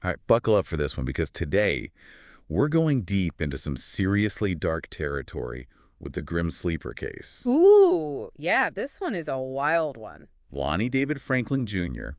All right, buckle up for this one because today we're going deep into some seriously dark territory with the Grim Sleeper case. Ooh, yeah, this one is a wild one. Lonnie David Franklin Jr.,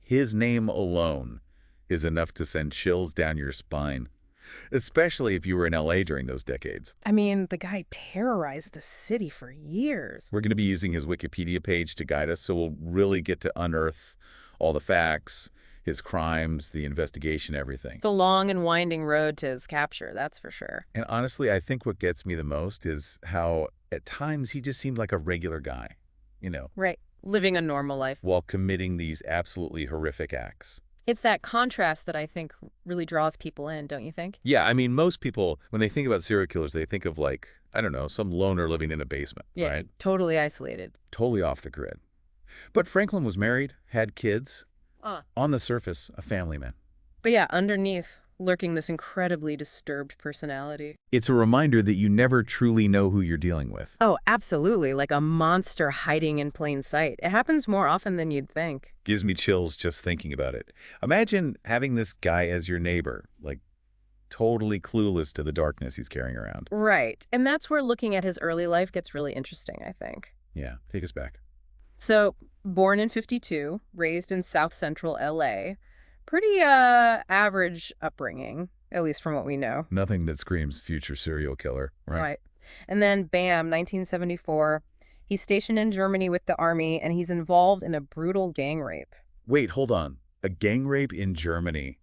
his name alone is enough to send chills down your spine, especially if you were in LA during those decades. I mean, the guy terrorized the city for years. We're going to be using his Wikipedia page to guide us, so we'll really get to unearth all the facts, his crimes, the investigation, everything. It's a long and winding road to his capture, that's for sure. And honestly, I think what gets me the most is how at times he just seemed like a regular guy, Right. Living a normal life. while committing these absolutely horrific acts. It's that contrast that I think really draws people in, don't you think? Yeah, I mean, most people, when they think about serial killers, they think of like, I don't know, some loner living in a basement, Yeah, right? totally isolated. Totally off the grid. But Franklin was married, had kids, on the surface, a family man. But yeah, underneath, lurking this incredibly disturbed personality. It's a reminder that you never truly know who you're dealing with. Oh, absolutely, like a monster hiding in plain sight. It happens more often than you'd think. Gives me chills just thinking about it. Imagine having this guy as your neighbor, like totally clueless to the darkness he's carrying around. Right, and that's where looking at his early life gets really interesting, I think. Yeah, take us back. So, born in 52, raised in South Central LA, pretty average upbringing, at least from what we know. Nothing that screams future serial killer, right? Right. And then, bam, 1974, he's stationed in Germany with the army, and he's involved in a brutal gang rape. Wait, hold on. A gang rape in Germany.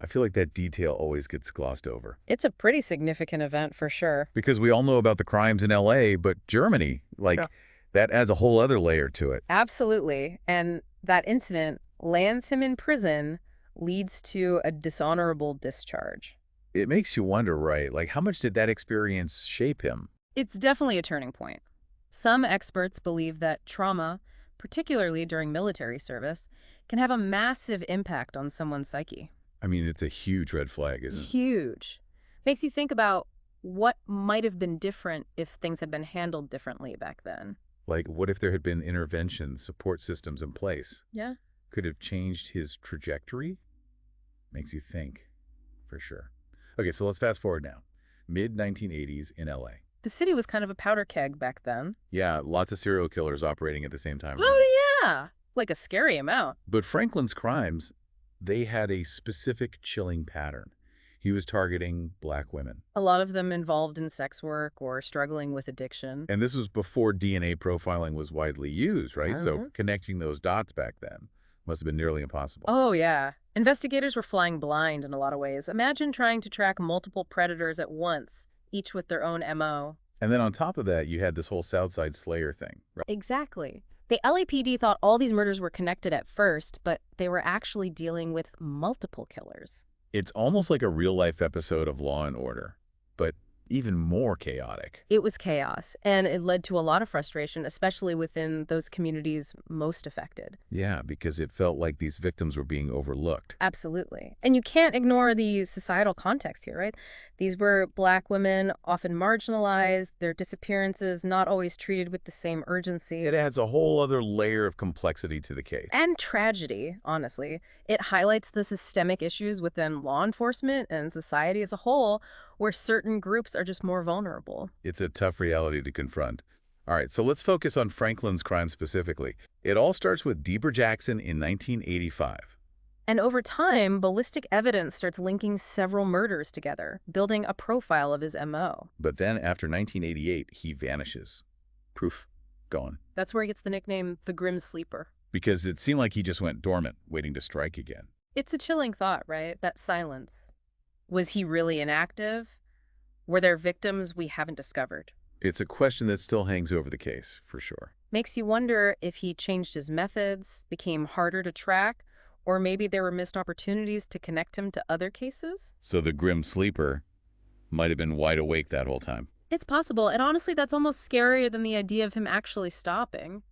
I feel like that detail always gets glossed over. It's a pretty significant event for sure. Because we all know about the crimes in LA, but Germany, Yeah. that adds a whole other layer to it. Absolutely. And that incident lands him in prison, leads to a dishonorable discharge. It makes you wonder, right? Like, how much did that experience shape him? It's definitely a turning point. Some experts believe that trauma, particularly during military service, can have a massive impact on someone's psyche. I mean, it's a huge red flag, isn't it? Huge. Makes you think about what might have been different if things had been handled differently back then. Like, what if there had been interventions, support systems in place? Yeah. Could have changed his trajectory? Makes you think, for sure. Okay, so let's fast forward now. Mid-1980s in LA. The city was kind of a powder keg back then. Yeah, lots of serial killers operating at the same time. Oh, yeah. Like a scary amount. But Franklin's crimes, they had a specific chilling pattern. He was targeting black women. A lot of them involved in sex work or struggling with addiction. And this was before DNA profiling was widely used, right? So connecting those dots back then must have been nearly impossible. Oh, yeah. Investigators were flying blind in a lot of ways. Imagine trying to track multiple predators at once, each with their own MO. And then on top of that, you had this whole Southside Slayer thing, right? Exactly. The LAPD thought all these murders were connected at first, but they were actually dealing with multiple killers. It's almost like a real-life episode of Law and Order, but even more chaotic. It was chaos, and it led to a lot of frustration, especially within those communities most affected. Yeah, because it felt like these victims were being overlooked. Absolutely. And you can't ignore the societal context here, right? These were black women, often marginalized, their disappearances not always treated with the same urgency. It adds a whole other layer of complexity to the case. And tragedy, honestly. It highlights the systemic issues within law enforcement and society as a whole, where certain groups are just more vulnerable. It's a tough reality to confront. All right, so let's focus on Franklin's crime specifically. It all starts with Deborah Jackson in 1985. And over time, ballistic evidence starts linking several murders together, building a profile of his MO. But then after 1988, he vanishes. Proof gone. That's where he gets the nickname the Grim Sleeper. Because it seemed like he just went dormant, waiting to strike again. It's a chilling thought, right? That silence. Was he really inactive? Were there victims we haven't discovered? It's a question that still hangs over the case, for sure. Makes you wonder if he changed his methods, became harder to track, or maybe there were missed opportunities to connect him to other cases? So the Grim Sleeper might have been wide awake that whole time. It's possible, and honestly, that's almost scarier than the idea of him actually stopping.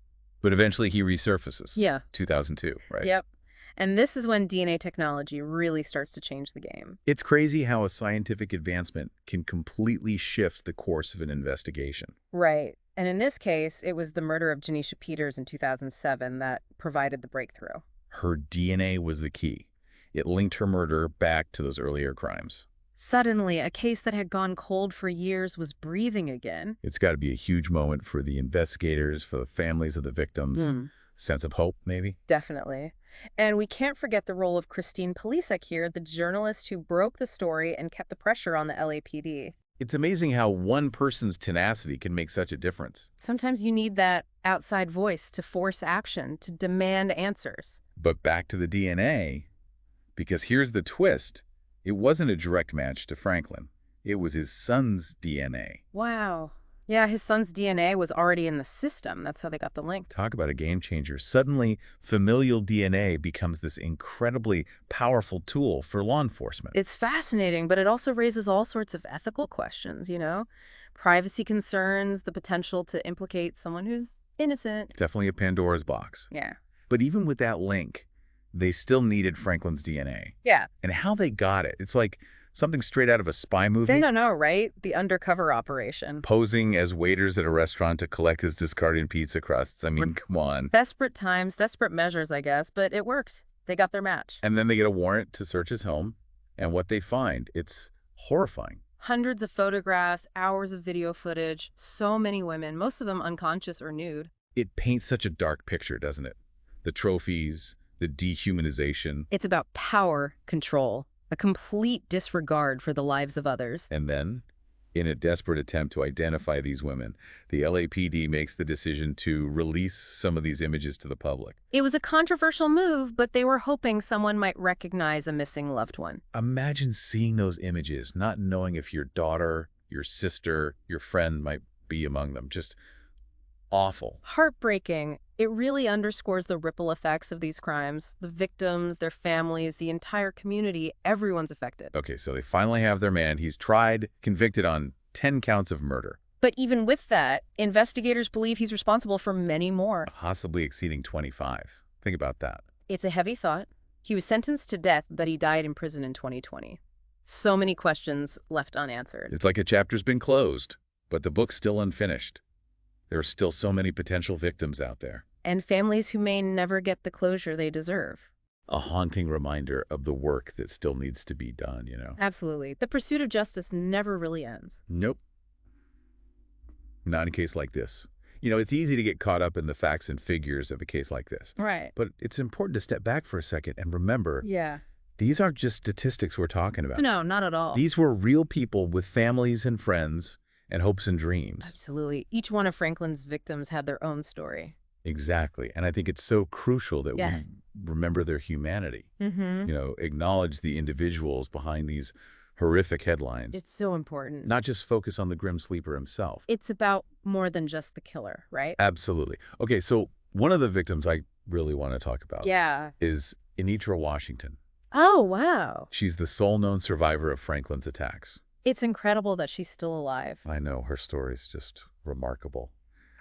But eventually he resurfaces. Yeah. 2002, right? Yep. And this is when DNA technology really starts to change the game. It's crazy how a scientific advancement can completely shift the course of an investigation. Right. And in this case, it was the murder of Janisha Peters in 2007 that provided the breakthrough. Her DNA was the key. It linked her murder back to those earlier crimes. Suddenly, a case that had gone cold for years was breathing again. It's got to be a huge moment for the investigators, for the families of the victims. Hmm. Sense of hope, maybe? Definitely. And we can't forget the role of Christine Polisek here, the journalist who broke the story and kept the pressure on the LAPD. It's amazing how one person's tenacity can make such a difference. Sometimes you need that outside voice to force action, to demand answers. But back to the DNA, because here's the twist. It wasn't a direct match to Franklin. It was his son's DNA. Wow. Yeah, his son's DNA was already in the system. That's how they got the link. Talk about a game changer. Suddenly, familial DNA becomes this incredibly powerful tool for law enforcement. It's fascinating, but it also raises all sorts of ethical questions, privacy concerns, the potential to implicate someone who's innocent. Definitely a Pandora's box. Yeah. But even with that link, they still needed Franklin's DNA. Yeah. And how they got it, it's like something straight out of a spy movie. They don't know, right? The undercover operation. Posing as waiters at a restaurant to collect his discarded pizza crusts. I mean, come on. Desperate times, desperate measures, I guess, but it worked. They got their match. And then they get a warrant to search his home, and what they find, it's horrifying. Hundreds of photographs, hours of video footage, so many women, most of them unconscious or nude. It paints such a dark picture, doesn't it? The trophies, the dehumanization. It's about power, control, a complete disregard for the lives of others. And then, in a desperate attempt to identify these women, the LAPD makes the decision to release some of these images to the public. It was a controversial move, but they were hoping someone might recognize a missing loved one. Imagine seeing those images, not knowing if your daughter, your sister, your friend might be among them. Just awful. Heartbreaking. It really underscores the ripple effects of these crimes. The victims, their families, the entire community, everyone's affected. Okay, so they finally have their man. He's tried, convicted on 10 counts of murder. But even with that, investigators believe he's responsible for many more. Possibly exceeding 25. Think about that. It's a heavy thought. He was sentenced to death, but he died in prison in 2020. So many questions left unanswered. It's like a chapter's been closed, but the book's still unfinished. There are still so many potential victims out there. And families who may never get the closure they deserve. A haunting reminder of the work that still needs to be done, Absolutely. The pursuit of justice never really ends. Nope. Not in a case like this. It's easy to get caught up in the facts and figures of a case like this. Right. But it's important to step back for a second and remember, Yeah. these aren't just statistics we're talking about. No, not at all. These were real people with families and friends and hopes and dreams. Absolutely. Each one of Franklin's victims had their own story. Exactly. And I think it's so crucial that we remember their humanity. Acknowledge the individuals behind these horrific headlines. It's so important. Not just focus on the grim sleeper himself. It's about more than just the killer, right? Absolutely. Okay, so one of the victims I really want to talk about is Anitra Washington. Oh, wow. She's the sole known survivor of Franklin's attacks. It's incredible that she's still alive. I know, her story is just remarkable.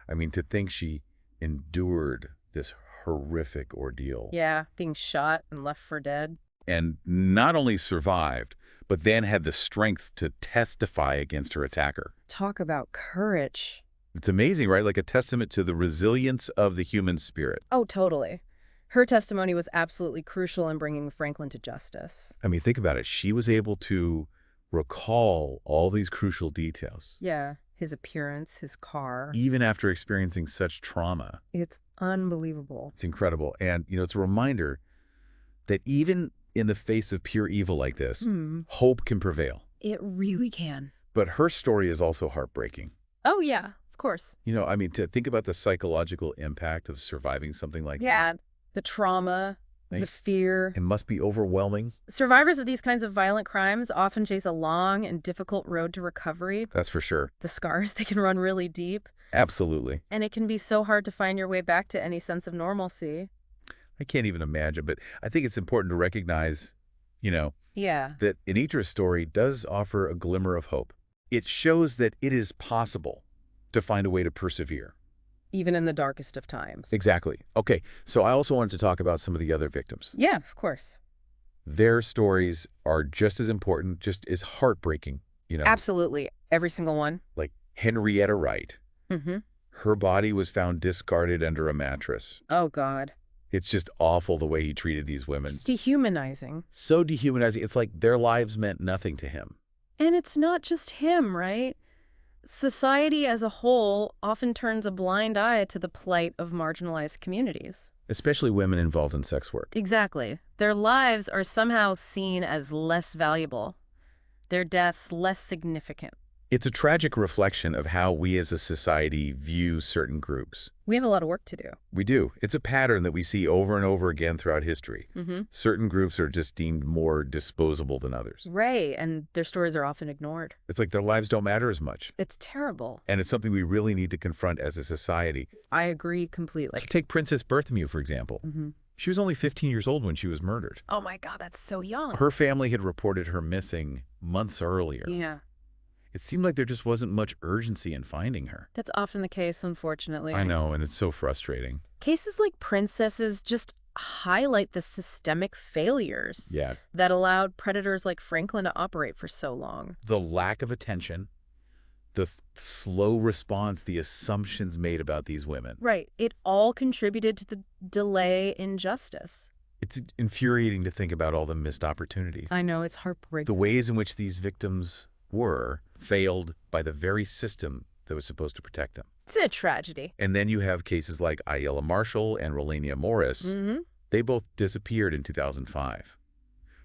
I mean, to think she endured this horrific ordeal. Yeah, being shot and left for dead. And not only survived, but then had the strength to testify against her attacker. Talk about courage. It's amazing, right? Like a testament to the resilience of the human spirit. Oh, totally. Her testimony was absolutely crucial in bringing Franklin to justice. I mean, think about it. She was able to recall all these crucial details. Yeah, his appearance, his car. Even after experiencing such trauma. It's unbelievable. It's incredible. And, it's a reminder that even in the face of pure evil like this, hope can prevail. It really can. But her story is also heartbreaking. Oh, yeah, of course. To think about the psychological impact of surviving something like that. Yeah, the trauma, the fear. It must be overwhelming. Survivors of these kinds of violent crimes often face a long and difficult road to recovery. That's for sure. The scars, they can run really deep. Absolutely. And it can be so hard to find your way back to any sense of normalcy. I can't even imagine, but I think it's important to recognize, that Anitra's story does offer a glimmer of hope. It shows that it is possible to find a way to persevere. Even in the darkest of times. Exactly. Okay, so I also wanted to talk about some of the other victims. Yeah, of course. Their stories are just as important, just as heartbreaking, Absolutely. Every single one. Like Henrietta Wright. Mm-hmm. Her body was found discarded under a mattress. Oh, God. It's just awful the way he treated these women. It's dehumanizing. So dehumanizing. It's like their lives meant nothing to him. And it's not just him, right? Society as a whole often turns a blind eye to the plight of marginalized communities. Especially women involved in sex work. Exactly. Their lives are somehow seen as less valuable, their deaths less significant. It's a tragic reflection of how we as a society view certain groups. We have a lot of work to do. We do. It's a pattern that we see over and over again throughout history. Mm-hmm. Certain groups are just deemed more disposable than others. Right, and their stories are often ignored. It's like their lives don't matter as much. It's terrible. And it's something we really need to confront as a society. I agree completely. Take Princess Berthamew, for example. Mm-hmm. She was only 15 years old when she was murdered. Oh my God, that's so young. Her family had reported her missing months earlier. Yeah. It seemed like there just wasn't much urgency in finding her. That's often the case, unfortunately. I know, and it's so frustrating. Cases like Princess's just highlight the systemic failures that allowed predators like Franklin to operate for so long. The lack of attention, the slow response, the assumptions made about these women. Right. It all contributed to the delay in justice. It's infuriating to think about all the missed opportunities. I know, it's heartbreaking. The ways in which these victims were failed by the very system that was supposed to protect them. It's a tragedy. And then you have cases like Ayala Marshall and Rolania Morris. Mm-hmm. They both disappeared in 2005.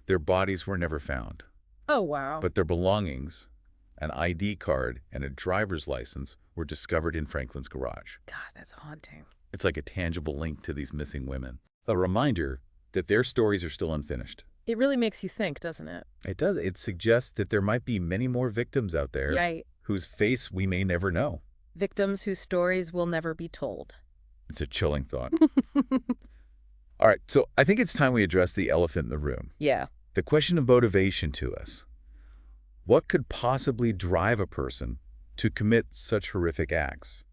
Their bodies were never found. Oh, wow. But their belongings, an ID card, and a driver's license were discovered in Franklin's garage. God, that's haunting. It's like a tangible link to these missing women. A reminder that their stories are still unfinished. It really makes you think, doesn't it? It does. It suggests that there might be many more victims out there whose face we may never know. Victims whose stories will never be told. It's a chilling thought. All right, so I think it's time we address the elephant in the room. Yeah. The question of motivation to us. What could possibly drive a person to commit such horrific acts?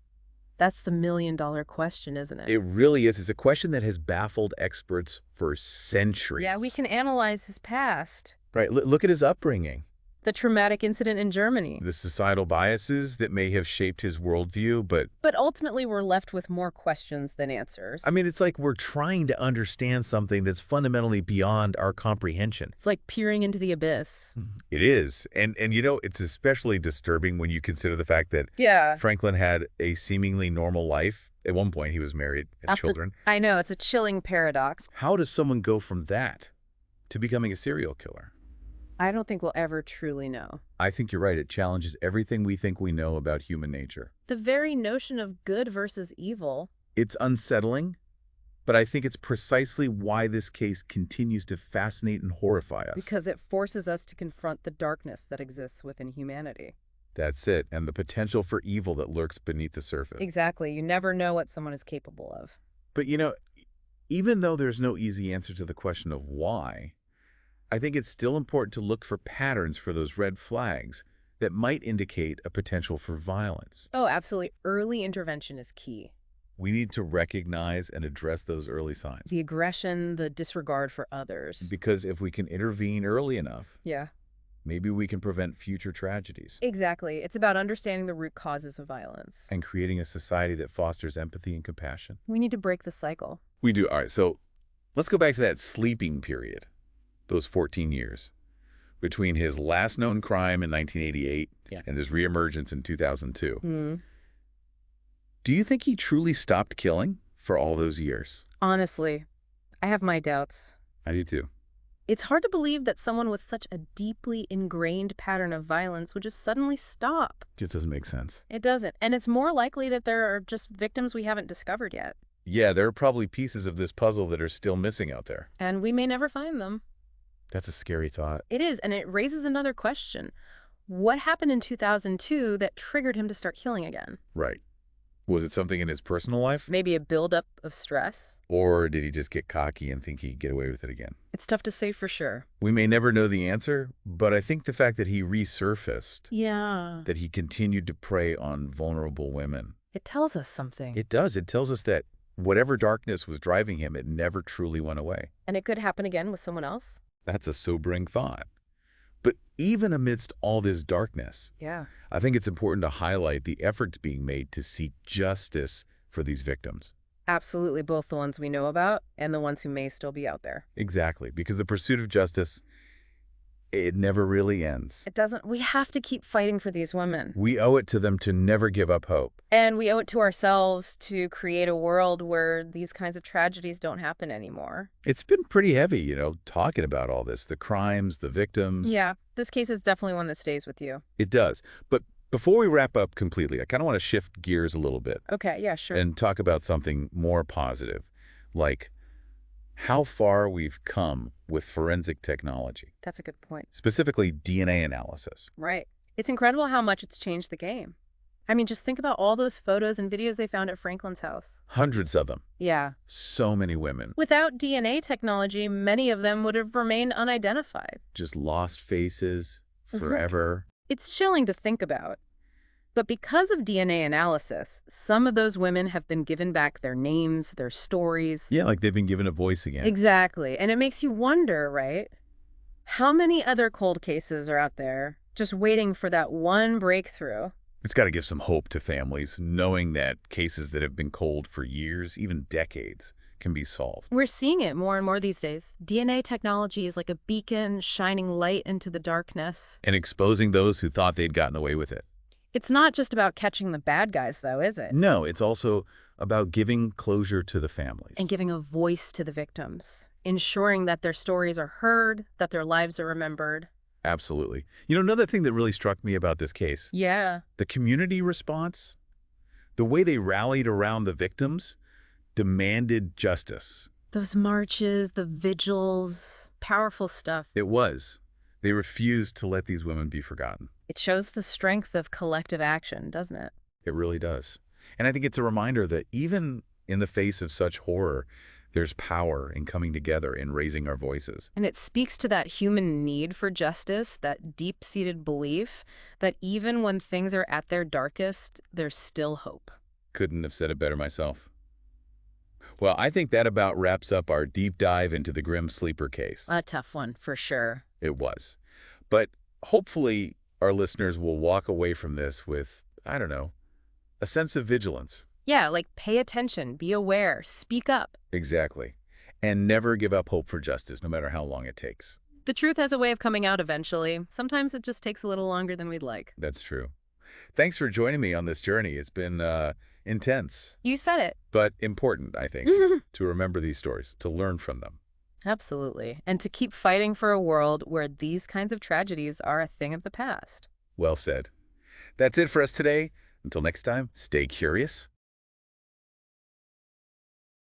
That's the million-dollar question, isn't it? It really is. It's a question that has baffled experts for centuries. Yeah, we can analyze his past. Right. Look at his upbringing. The traumatic incident in Germany. The societal biases that may have shaped his worldview, but ultimately we're left with more questions than answers. I mean, it's like we're trying to understand something that's fundamentally beyond our comprehension. It's like peering into the abyss. It is. And you know, it's especially disturbing when you consider the fact that Franklin had a seemingly normal life. At one point, he was married, had children. I know, it's a chilling paradox. How does someone go from that to becoming a serial killer? I don't think we'll ever truly know. I think you're right. It challenges everything we think we know about human nature. The very notion of good versus evil. It's unsettling, but I think it's precisely why this case continues to fascinate and horrify us. Because it forces us to confront the darkness that exists within humanity. That's it, and the potential for evil that lurks beneath the surface. Exactly. You never know what someone is capable of. But you know, even though there's no easy answer to the question of why, I think it's still important to look for patterns for those red flags that might indicate a potential for violence. Oh, absolutely. Early intervention is key. We need to recognize and address those early signs. The aggression, the disregard for others. Because if we can intervene early enough, maybe we can prevent future tragedies. Exactly. It's about understanding the root causes of violence. And creating a society that fosters empathy and compassion. We need to break the cycle. We do. All right, so let's go back to that sleeping period. Those 14 years between his last known crime in 1988 and his reemergence in 2002. Mm. Do you think he truly stopped killing for all those years? Honestly, I have my doubts. I do too. It's hard to believe that someone with such a deeply ingrained pattern of violence would just suddenly stop. Just doesn't make sense. It doesn't. And it's more likely that there are just victims we haven't discovered yet. Yeah, there are probably pieces of this puzzle that are still missing out there. And we may never find them. That's a scary thought. It is, and it raises another question. What happened in 2002 that triggered him to start killing again? Right. Was it something in his personal life? Maybe a buildup of stress? Or did he just get cocky and think he'd get away with it again? It's tough to say for sure. We may never know the answer, but I think the fact that he resurfaced, that he continued to prey on vulnerable women. It tells us something. It does. It tells us that whatever darkness was driving him, it never truly went away. And it could happen again with someone else? That's a sobering thought. But even amidst all this darkness, I think it's important to highlight the efforts being made to seek justice for these victims. Absolutely, both the ones we know about and the ones who may still be out there. Exactly, because the pursuit of justice, it never really ends. It doesn't. We have to keep fighting for these women. We owe it to them to never give up hope. And we owe it to ourselves to create a world where these kinds of tragedies don't happen anymore. It's been pretty heavy, talking about all this, the crimes, the victims. Yeah, this case is definitely one that stays with you. It does. But before we wrap up completely, I kind of want to shift gears a little bit. Okay, yeah, sure. And talk about something more positive, like how far we've come with forensic technology. That's a good point. Specifically, DNA analysis. Right. It's incredible how much it's changed the game. I mean, just think about all those photos and videos they found at Franklin's house. Hundreds of them. Yeah. So many women. Without DNA technology, many of them would have remained unidentified. Just lost faces forever. It's chilling to think about. But because of DNA analysis, some of those women have been given back their names, their stories. Yeah, like they've been given a voice again. Exactly. And it makes you wonder, right? How many other cold cases are out there just waiting for that one breakthrough? It's got to give some hope to families, knowing that cases that have been cold for years, even decades, can be solved. We're seeing it more and more these days. DNA technology is like a beacon shining light into the darkness. And exposing those who thought they'd gotten away with it. It's not just about catching the bad guys, though, is it? No, it's also about giving closure to the families. And giving a voice to the victims, ensuring that their stories are heard, that their lives are remembered. Absolutely. Another thing that really struck me about this case. Yeah. The community response, the way they rallied around the victims, demanded justice. Those marches, the vigils, powerful stuff. It was. They refused to let these women be forgotten. It shows the strength of collective action, doesn't it? It really does. And I think it's a reminder that even in the face of such horror, there's power in coming together and raising our voices. And it speaks to that human need for justice, that deep-seated belief that even when things are at their darkest, there's still hope. Couldn't have said it better myself. Well, I think that about wraps up our deep dive into the Grim Sleeper case. A tough one, for sure. It was. But hopefully our listeners will walk away from this with, I don't know, a sense of vigilance. Yeah, like pay attention, be aware, speak up. Exactly. And never give up hope for justice, no matter how long it takes. The truth has a way of coming out eventually. Sometimes it just takes a little longer than we'd like. That's true. Thanks for joining me on this journey. It's been intense. You said it. But important, I think, to remember these stories, to learn from them. Absolutely. And to keep fighting for a world where these kinds of tragedies are a thing of the past. Well said. That's it for us today. Until next time, stay curious,